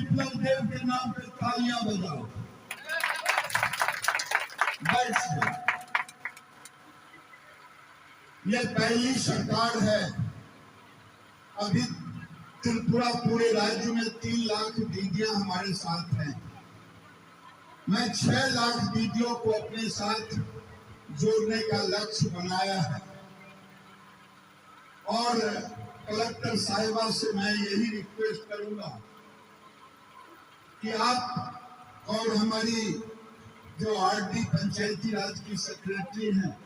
विप्लव देव के नाम पे तालियां बजाओ। ये पहली सरकार है। अभी त्रिपुरा पूरे राज्य में 3 लाख दीदियां हमारे साथ हैं। मैं 6 लाख दीदियों को अपने साथ जोड़ने का लक्ष्य बनाया है और कलेक्टर साहिबा से मैं यही रिक्वेस्ट करूंगा कि आप और हमारी जो आरडी पंचायती राज की सेक्रेटरी हैं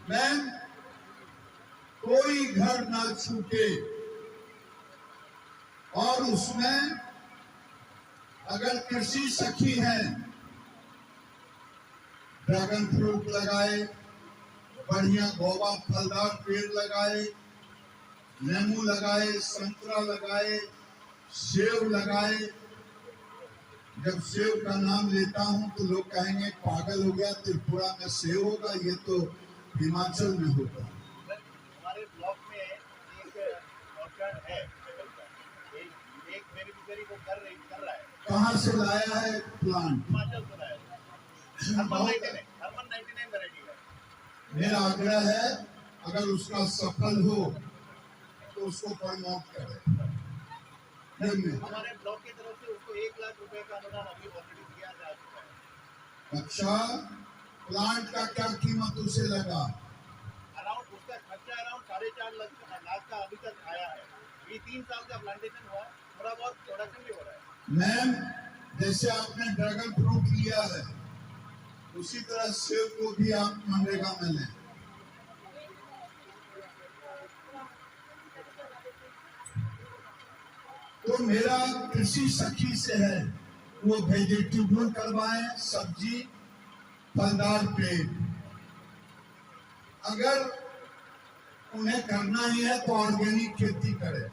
मैम कोई घर ना छूटे और उसमें अगर कृषि सखी है ड्रैगन फ्रूट लगाए, बढ़िया गोवा फलदार पेड़ लगाए, नींबू लगाए, संतरा लगाए, सेब लगाए। जब सेब का नाम लेता हूं तो लोग कहेंगे पागल हो गया, त्रिपुरा में सेब होगा, ये तो हिमाचल में होगा। हमारे ब्लॉक में एक ऑर्चर्ड है, एक बेनिफिशियरी को कर रहा है। कहाँ से लाया है प्लांट? हिमाचल से लाया है। हरमन 99 वैरायटी है। मेरा आग्रह है अगर उसका सफल हो तो उसको प्रमोट करें। हमारे ब्लॉक की तरफ से उसको 1 लाख रुपए का अनुदान अभी ऑलरेडी दिया जा चुका है। अच्छा, प्लांट का क्या कीमत उसे लगा? अराउंड उसका खर्चा अराउंड 4.5 लाख का अभी तक आया है। ये 3 साल का प्लांटेशन हुआ, थोड़ा बहुत प्रोडक्शन भी हो रहा है। मैम, जैसे आपने ड्रैगन फ्रूट लिया है उसी तरह सेब को भी आप मनरेगा में लें। तो मेरा कृषि सखी से है, वो वेजिटेबल करवाएं, सब्जी फलदार पेड़। अगर उन्हें करना ही है तो ऑर्गेनिक खेती करें।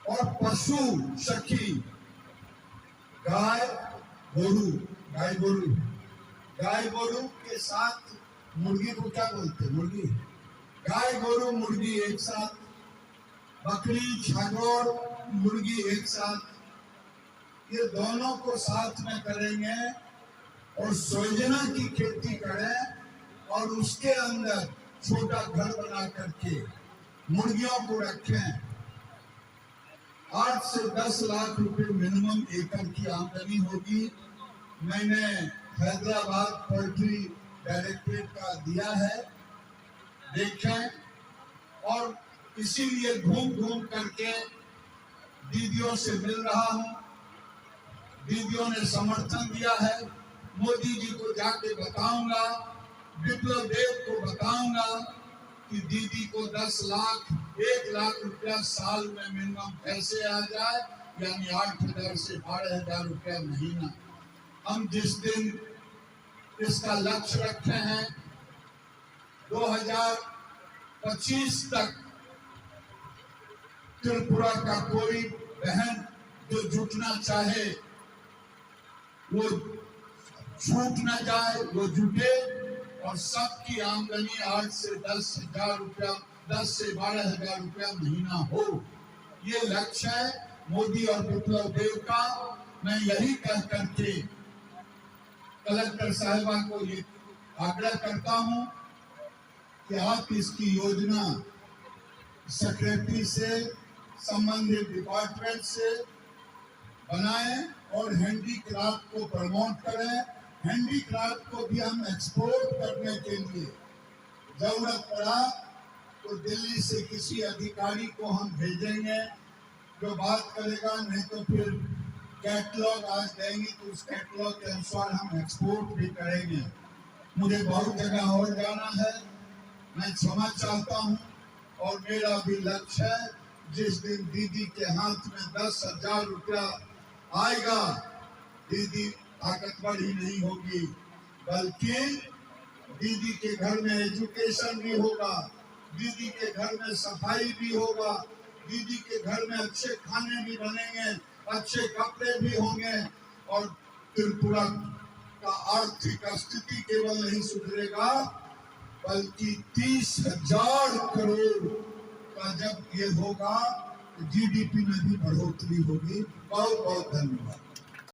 और पशु सखी गाय गोरू के साथ मुर्गी को क्या बोलते हैं? मुर्गी, गाय गोरू मुर्गी एक साथ, बकरी छागोर मुर्गी एक साथ, ये दोनों को साथ में करेंगे और सोजना की खेती करें और उसके अंदर छोटा घर बना करके मुर्गियों को रखें। 8 से 10 लाख रुपए मिनिमम एकड़ की आमदनी होगी। मैंने हैदराबाद पोल्ट्री डायरेक्टरेट का दिया है, देखें। और इसीलिए घूम करके दीदियों से मिल रहा हूं। दीदियों ने समर्थन दिया है। मोदी जी को जाके बताऊंगा, विप्लव देव को बताऊंगा कि दीदी को 10 लाख 1 लाख रुपया साल में मिनिमम कैसे आ जाए, यानी 8,000 से 12,000 रुपया महीना। हम जिस दिन इसका लक्ष्य रखे हैं 2025 तक त्रिपुरा का कोई बहन जो जुटना चाहे वो छूट न जाए, वो जुटे और सबकी आमदनी 8 से 10,000 रुपया, 10 से 12,000 रुपया महीना हो। ये लक्ष्य है मोदी और विप्लव देव का। मैं यही कह करके कलेक्टर साहिबा को ये आग्रह करता हूं कि आप इसकी योजना सेक्रेटरी से संबंधित डिपार्टमेंट से बनाएं और हैंडीक्राफ्ट को प्रमोट करें। हैंडीक्राफ्ट को भी हम एक्सपोर्ट करने के लिए जरूरत पड़ा तो दिल्ली से किसी अधिकारी को हम भेजेंगे जो बात करेगा, नहीं तो फिर कैटलॉग आज देंगे तो उस कैटलॉग के अनुसार हम एक्सपोर्ट भी करेंगे। मुझे बहुत जगह और जाना है, मैं क्षमा चाहता हूँ। और मेरा भी लक्ष्य है जिस दिन दीदी के हाथ में 10,000 रुपया आएगा, दीदी ताकतवर ही नहीं होगी बल्कि दीदी के घर में एजुकेशन भी होगा, दीदी के घर में सफाई भी होगा, दीदी के घर में अच्छे खाने भी बनेंगे, अच्छे कपड़े भी होंगे और त्रिपुरा का आर्थिक स्थिति केवल नहीं सुधरेगा बल्कि 30,000 करोड़ का जब ये होगा जीडीपी में भी बढ़ोतरी होगी। बहुत बहुत धन्यवाद।